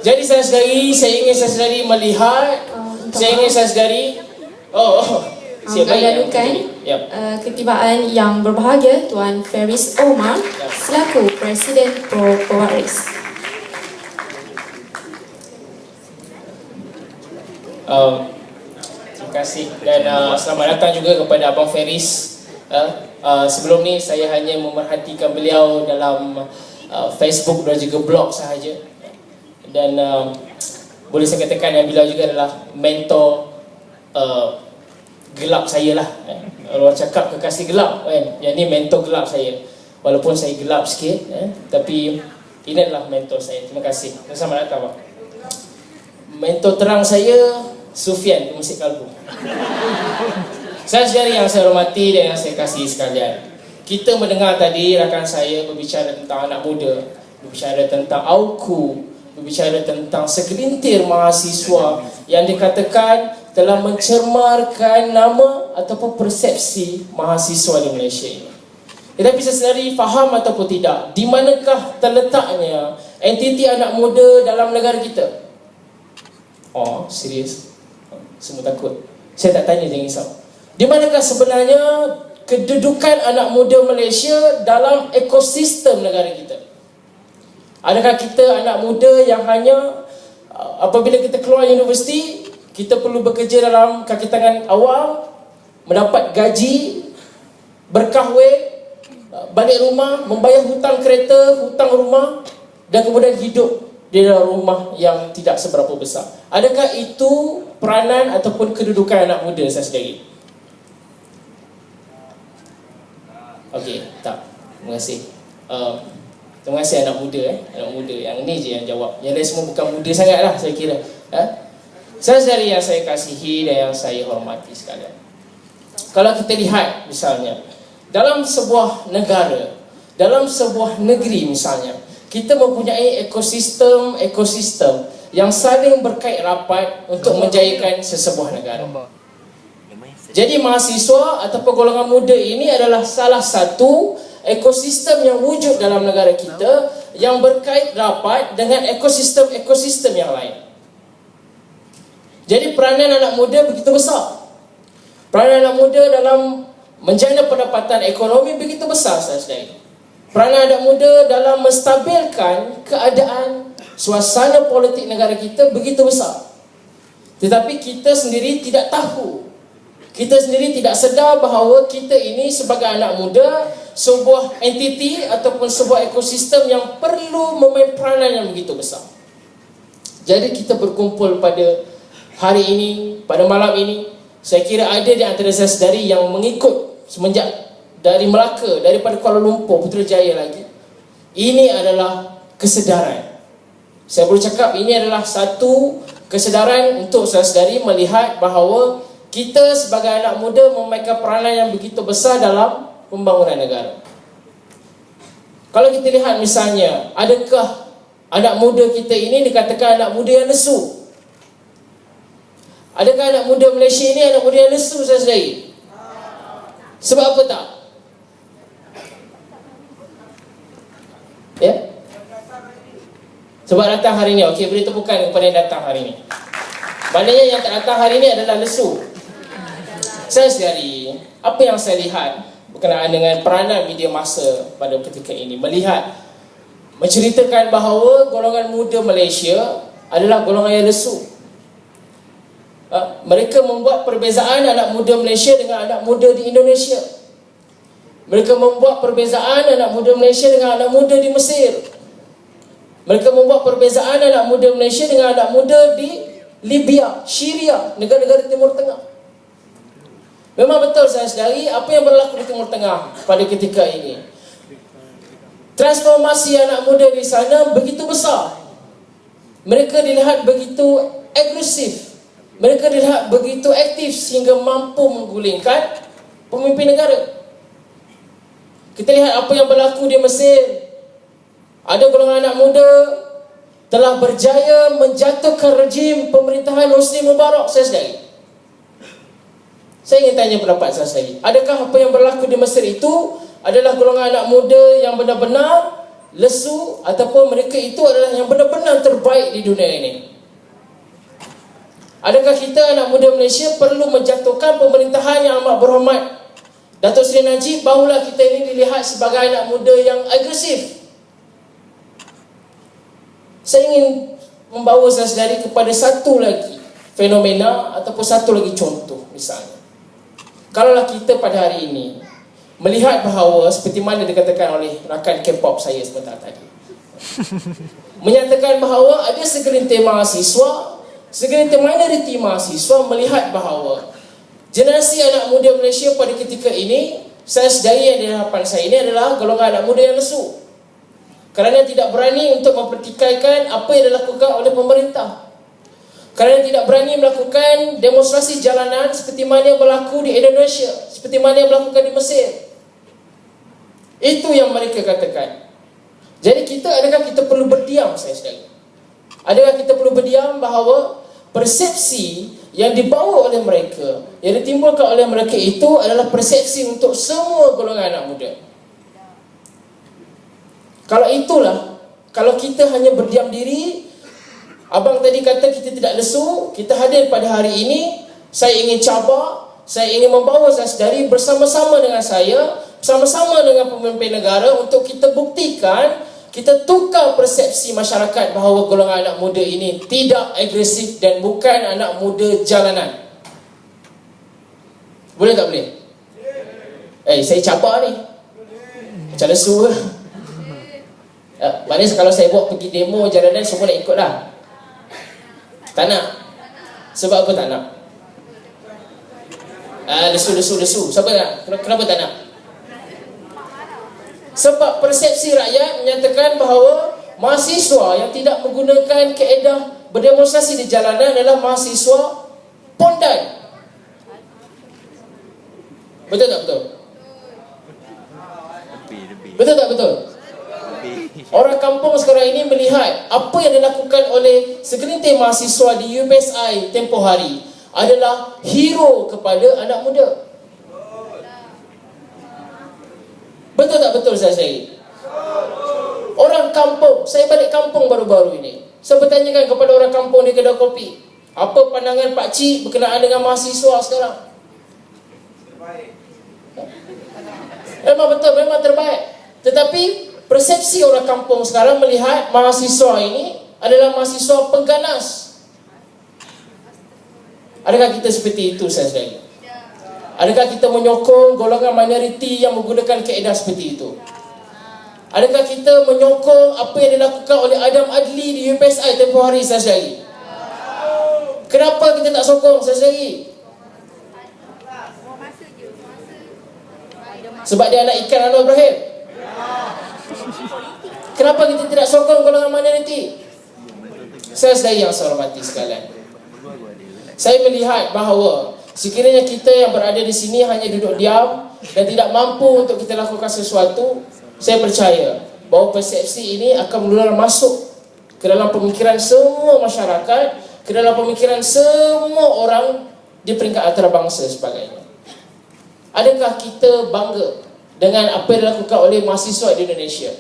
Jadi saya ingin saudari melihat, saudari mengadukan ketibaan yang berbahagia Tuan Feris Omar selaku Presiden Pro Pewaris. Terima kasih dan selamat datang juga kepada Abang Feris. Sebelum ni saya hanya memerhatikan beliau dalam Facebook dan juga blog sahaja. Dan boleh saya katakan yang beliau juga adalah mentor gelap saya lah. Orang cakap kekasih gelap kan. Yang ni mentor gelap saya. Walaupun saya gelap sikit tapi ini adalah mentor saya. Terima kasih. Selamat datang, Bang. Mentor terang saya Sufian di Masjid Kalbu. Saudara yang saya hormati dan yang saya kasihi sekalian, kita mendengar tadi rakan saya berbicara tentang anak muda, berbicara tentang AUKU, berbicara tentang segelintir mahasiswa yang dikatakan telah mencemarkan nama ataupun persepsi mahasiswa di Malaysia ini. Tetapi sesedari faham ataupun tidak, di manakah terletaknya entiti anak muda dalam negara kita? Oh, serius? Semua takut. Saya tak tanya, jangan risau. Di manakah sebenarnya kedudukan anak muda Malaysia dalam ekosistem negara kita? Adakah kita anak muda yang hanya apabila kita keluar universiti, kita perlu bekerja dalam kaki tangan awam, mendapat gaji, berkahwin, balik rumah, membayar hutang kereta, hutang rumah, dan kemudian hidup di dalam rumah yang tidak seberapa besar? Adakah itu peranan ataupun kedudukan anak muda saya sendiri? Okey, tak. Terima kasih. Terima kasih anak muda anak muda. Yang ni je yang jawab. Yang lain semua bukan muda sangat lah saya kira. Saudari yang saya kasihi dan yang saya hormati sekalian, kalau kita lihat misalnya dalam sebuah negara, dalam sebuah negeri misalnya, kita mempunyai ekosistem yang saling berkait rapat untuk menjayakan sesebuah negara. Jadi mahasiswa ataupun golongan muda ini adalah salah satu ekosistem yang wujud dalam negara kita yang berkait rapat dengan ekosistem yang lain. Jadi peranan anak muda begitu besar. Peranan anak muda dalam menjana pendapatan ekonomi begitu besar, saudara. Peranan anak muda dalam menstabilkan keadaan suasana politik negara kita begitu besar. Tetapi kita sendiri tidak tahu. Kita sendiri tidak sedar bahawa kita ini sebagai anak muda, sebuah entiti ataupun sebuah ekosistem yang perlu memain peranan yang begitu besar. Jadi kita berkumpul pada hari ini, pada malam ini, saya kira ada di antara saudari yang mengikut semenjak dari Melaka, daripada Kuala Lumpur, Putrajaya lagi. Ini adalah kesedaran. Saya boleh cakap ini adalah satu kesedaran untuk saudari melihat bahawa kita sebagai anak muda memainkan peranan yang begitu besar dalam pembangunan negara. Kalau kita lihat misalnya, adakah anak muda kita ini dikatakan anak muda yang lesu? Adakah anak muda Malaysia ini anak muda yang lesu, saudari? Sebab apa tak? Ya? Sebab datang hari ini. Okey, beri tepukan kepada yang datang hari ini. Maknanya yang tak datang hari ini adalah lesu. Saya sendiri, apa yang saya lihat berkenaan dengan peranan media massa pada ketika ini, melihat, menceritakan bahawa golongan muda Malaysia adalah golongan yang lesu. Mereka membuat perbezaan anak muda Malaysia dengan anak muda di Indonesia. Mereka membuat perbezaan anak muda Malaysia dengan anak muda di Mesir. Mereka membuat perbezaan anak muda Malaysia dengan anak muda di Libya, Syria, negara-negara Timur Tengah. Memang betul, saudari, apa yang berlaku di Timur Tengah pada ketika ini. Transformasi anak muda di sana begitu besar. Mereka dilihat begitu agresif. Mereka dilihat begitu aktif sehingga mampu menggulingkan pemimpin negara. Kita lihat apa yang berlaku di Mesir. Ada golongan anak muda telah berjaya menjatuhkan rejim pemerintahan Hosni Mubarak, saudari. Saya ingin tanya pendapat saya sendiri. Adakah apa yang berlaku di Mesir itu adalah golongan anak muda yang benar-benar lesu, ataupun mereka itu adalah yang benar-benar terbaik di dunia ini? Adakah kita anak muda Malaysia perlu menjatuhkan pemerintahan yang amat berhormat Datuk Seri Najib, barulah kita ini dilihat sebagai anak muda yang agresif? Saya ingin membawa saudari kepada satu lagi fenomena ataupun satu lagi contoh. Misalnya, kalaulah kita pada hari ini melihat bahawa seperti mana dikatakan oleh rakan K-pop saya sebentar tadi, menyatakan bahawa ada segelintir mahasiswa, segelintir minoriti mahasiswa melihat bahawa generasi anak muda Malaysia pada ketika ini, saya sedari yang di hadapan saya ini adalah golongan anak muda yang lesu, kerana tidak berani untuk mempertikaikan apa yang dilakukan oleh pemerintah, kerana tidak berani melakukan demonstrasi jalanan seperti mana yang berlaku di Indonesia, seperti mana yang berlaku di Mesir. Itu yang mereka katakan. Jadi adakah kita perlu berdiam, saya sedari? Adakah kita perlu berdiam bahawa persepsi yang dibawa oleh mereka, yang ditimbulkan oleh mereka itu adalah persepsi untuk semua golongan anak muda? Kalau itulah, kalau kita hanya berdiam diri, abang tadi kata kita tidak lesu, kita hadir pada hari ini, saya ingin cabar, saya ingin membawa saudari bersama-sama dengan saya, bersama-sama dengan pemimpin negara untuk kita buktikan, kita tukar persepsi masyarakat bahawa golongan anak muda ini tidak agresif dan bukan anak muda jalanan. Boleh tak boleh? Saya cabar ni. Macam lesu ke? Maknanya kalau saya buat pergi demo jalanan, semua nak ikut lah. Tak nak. Sebab apa tak nak? Lesu. Siapa nak? Kenapa tak nak? Sebab persepsi rakyat menyatakan bahawa mahasiswa yang tidak menggunakan kaedah berdemonstrasi di jalanan adalah mahasiswa pondan. Betul tak betul? Betul tak betul? Orang kampung sekarang ini melihat apa yang dilakukan oleh segelintir mahasiswa di UPSI tempoh hari adalah hero kepada anak muda. Betul tak betul saya? Orang kampung, saya balik kampung baru-baru ini, saya bertanyakan kepada orang kampung di kedai kopi, apa pandangan Pak Cik berkenaan dengan mahasiswa sekarang? Memang betul, memang terbaik. Tetapi persepsi orang kampung sekarang melihat mahasiswa ini adalah mahasiswa pengganas. Adakah kita seperti itu, saudara? Adakah kita menyokong golongan minoriti yang menggunakan kaedah seperti itu? Adakah kita menyokong apa yang dilakukan oleh Adam Adli di UPSI tempoh hari, saudara? Kenapa kita tak sokong, saudara? Sebab dia anak ikan Anwar Ibrahim? Kenapa kita tidak sokong golongan minoriti? Saudara yang saya hormati sekalian, saya melihat bahawa sekiranya kita yang berada di sini hanya duduk diam dan tidak mampu untuk kita lakukan sesuatu, saya percaya bahawa persepsi ini akan menular masuk ke dalam pemikiran semua masyarakat, ke dalam pemikiran semua orang di peringkat antarabangsa sebagainya. Adakah kita bangga dengan apa yang dilakukan oleh mahasiswa di Indonesia?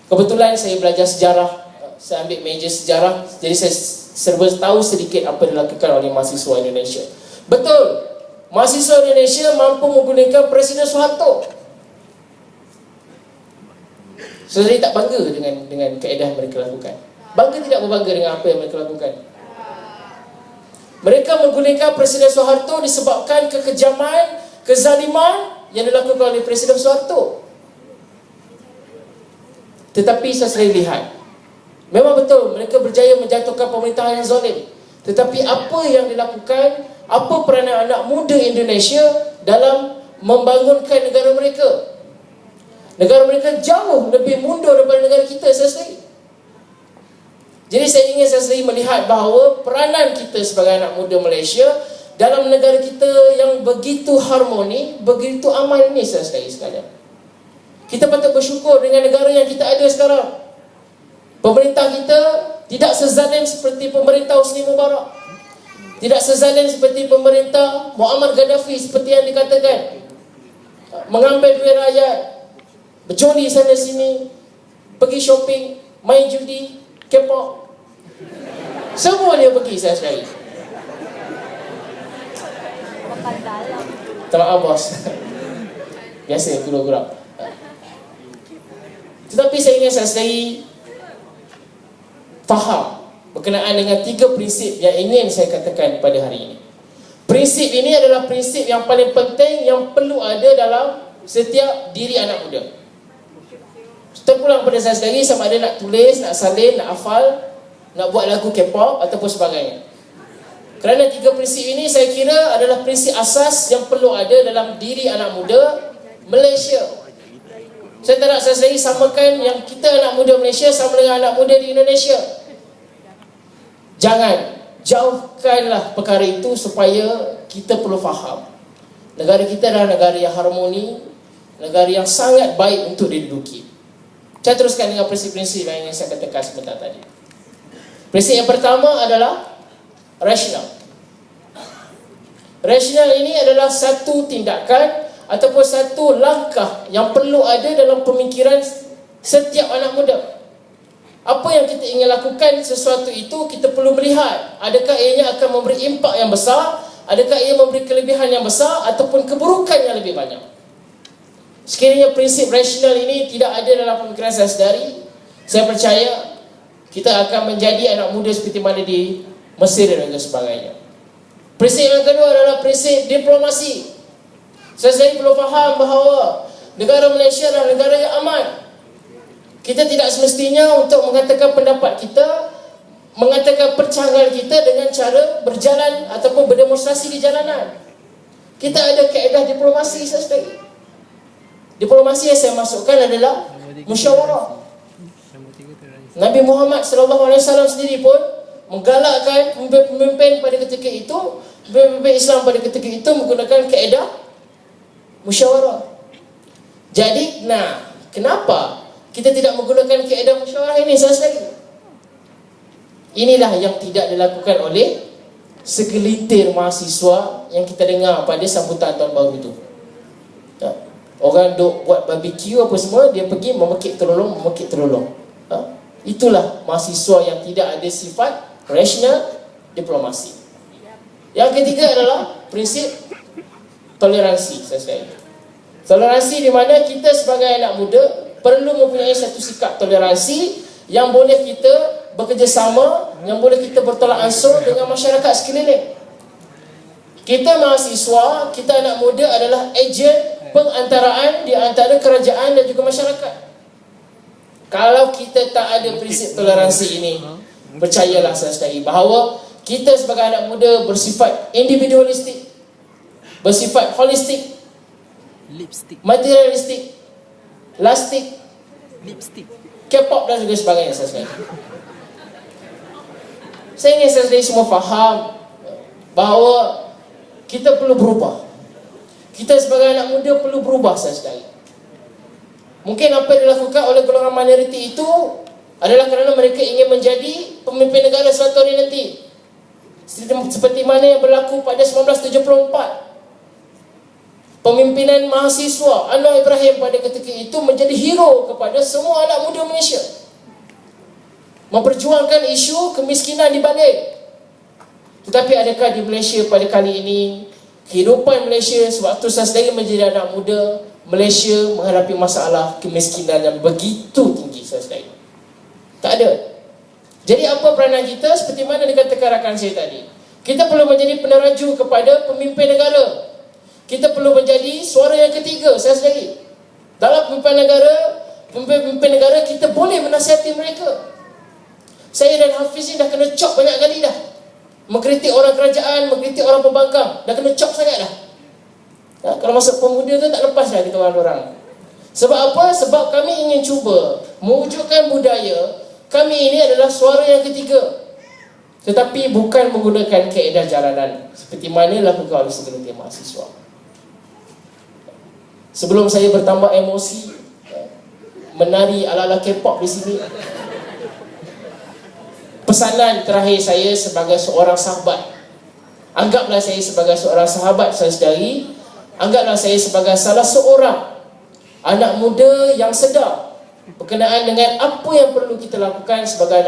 Kebetulan saya belajar sejarah, saya ambil major sejarah, jadi saya serba tahu sedikit apa yang dilakukan oleh mahasiswa Indonesia. Betul, mahasiswa Indonesia mampu menggunakan Presiden Soeharto. Saudari tak bangga dengan kaedah yang mereka lakukan? Bangga tidak berbangga dengan apa yang mereka lakukan? Mereka menggunakan Presiden Soeharto disebabkan kekejaman, kezaliman yang dilakukan oleh Presiden Soeharto. Tetapi saya lihat, memang betul mereka berjaya menjatuhkan pemerintahan yang zalim. Tetapi apa yang dilakukan, apa peranan anak muda Indonesia dalam membangunkan negara mereka? Negara mereka jauh lebih mundur daripada negara kita, saudari. Jadi saya ingin saudari melihat bahawa peranan kita sebagai anak muda Malaysia dalam negara kita yang begitu harmoni, begitu aman ini, saudari sekalian. Kita patut bersyukur dengan negara yang kita ada sekarang. Pemerintah kita tidak sezalim seperti pemerintah Hosni Mubarak, tidak sezalim seperti pemerintah Muammar Gaddafi seperti yang dikatakan, mengambil duit rakyat, berjoli sana sini, pergi shopping, main judi. K-pop. Semua dia pergi saudari. Tak maaf bos. Biasa gurau-gurau. Tetapi saya ingin saudari faham berkenaan dengan 3 prinsip yang ingin saya katakan pada hari ini. Prinsip ini adalah prinsip yang paling penting yang perlu ada dalam setiap diri anak muda. Terpulang pada saya sendiri, sama ada nak tulis, nak salin, nak hafal, nak buat lagu K-pop ataupun sebagainya. Kerana 3 prinsip ini saya kira adalah prinsip asas yang perlu ada dalam diri anak muda Malaysia. Saya tak nak saya sendiri samakan yang kita anak muda Malaysia sama dengan anak muda di Indonesia. Jangan, jauhkanlah perkara itu supaya kita perlu faham. Negara kita adalah negara yang harmoni, negara yang sangat baik untuk diduduki. Saya teruskan dengan prinsip-prinsip yang ingin saya katakan sebentar tadi. Prinsip yang pertama adalah rasional. Rasional ini adalah satu tindakan ataupun satu langkah yang perlu ada dalam pemikiran setiap anak muda. Apa yang kita ingin lakukan sesuatu itu, kita perlu melihat adakah ianya akan memberi impak yang besar, adakah ia memberi kelebihan yang besar ataupun keburukan yang lebih banyak. Sekiranya prinsip rasional ini tidak ada dalam pemikiran saya sendiri, saya percaya kita akan menjadi anak muda seperti mana di Mesir dan sebagainya. Prinsip yang kedua adalah prinsip diplomasi. Saya sendiri perlu faham bahawa negara Malaysia adalah negara yang aman. Kita tidak semestinya untuk mengatakan pendapat kita, mengatakan percanggahan kita dengan cara berjalan ataupun berdemonstrasi di jalanan. Kita ada kaedah diplomasi saya sendiri. Diplomasi yang saya masukkan adalah musyawarah. Nabi Muhammad SAW sendiri pun menggalakkan pemimpin pada ketika itu, pemimpin Islam pada ketika itu menggunakan kaedah musyawarah. Jadi, kenapa kita tidak menggunakan kaedah musyawarah ini sahaja? Inilah yang tidak dilakukan oleh segelintir mahasiswa yang kita dengar pada sambutan tahun baru itu. Orang duk buat barbecue apa semua, dia pergi memekik terolong. Itulah mahasiswa yang tidak ada sifat rasional diplomasi. Yang ketiga adalah prinsip toleransi. Toleransi di mana kita sebagai anak muda perlu mempunyai satu sikap toleransi yang boleh kita bekerjasama, yang boleh kita bertolak ansur dengan masyarakat sekeliling. Kita mahasiswa, kita anak muda adalah ejen pengantaraan di antara kerajaan dan juga masyarakat. Kalau kita tak ada prinsip toleransi ini, percayalah saudari bahawa kita sebagai anak muda bersifat individualistik, bersifat holistik, materialistik, lastik, K-pop dan juga sebagainya saudari. Saya ingin saudari semua faham bahawa kita perlu berubah. Kita sebagai anak muda perlu berubah saudari. Mungkin apa yang dilakukan oleh golongan minoriti itu adalah kerana mereka ingin menjadi pemimpin negara suatu hari nanti, seperti mana yang berlaku pada 1974. Pemimpinan mahasiswa Anwar Ibrahim pada ketika itu menjadi hero kepada semua anak muda Malaysia, memperjuangkan isu kemiskinan di balik. Tetapi adakah di Malaysia pada kali ini, kehidupan Malaysia sewaktu saya sendiri menjadi anak muda, Malaysia menghadapi masalah kemiskinan yang begitu tinggi saudara? Tak ada. Jadi apa peranan kita? Seperti mana dikatakan rakan saya tadi, kita perlu menjadi peneraju kepada pemimpin negara. Kita perlu menjadi suara yang ketiga saudara. Dalam pemimpin negara kita boleh menasihati mereka. Saya dan Hafiz ni dah kena cop banyak kali dah, mengkritik orang kerajaan, mengkritik orang pembangkang. Dah kena cop sangat dah. Kalau masuk pemuda tu tak lepas dah kita orang-orang. Sebab apa? Sebab kami ingin cuba mewujudkan budaya kami ini adalah suara yang ketiga, tetapi bukan menggunakan kaedah jalanan seperti mana dilakukan oleh segelintir mahasiswa. Sebelum saya bertambah emosi menari ala-ala K-pop di sini, pesanan terakhir saya sebagai seorang sahabat, anggaplah saya sebagai seorang sahabat saya sendiri, anggaplah saya sebagai salah seorang anak muda yang sedar berkenaan dengan apa yang perlu kita lakukan sebagai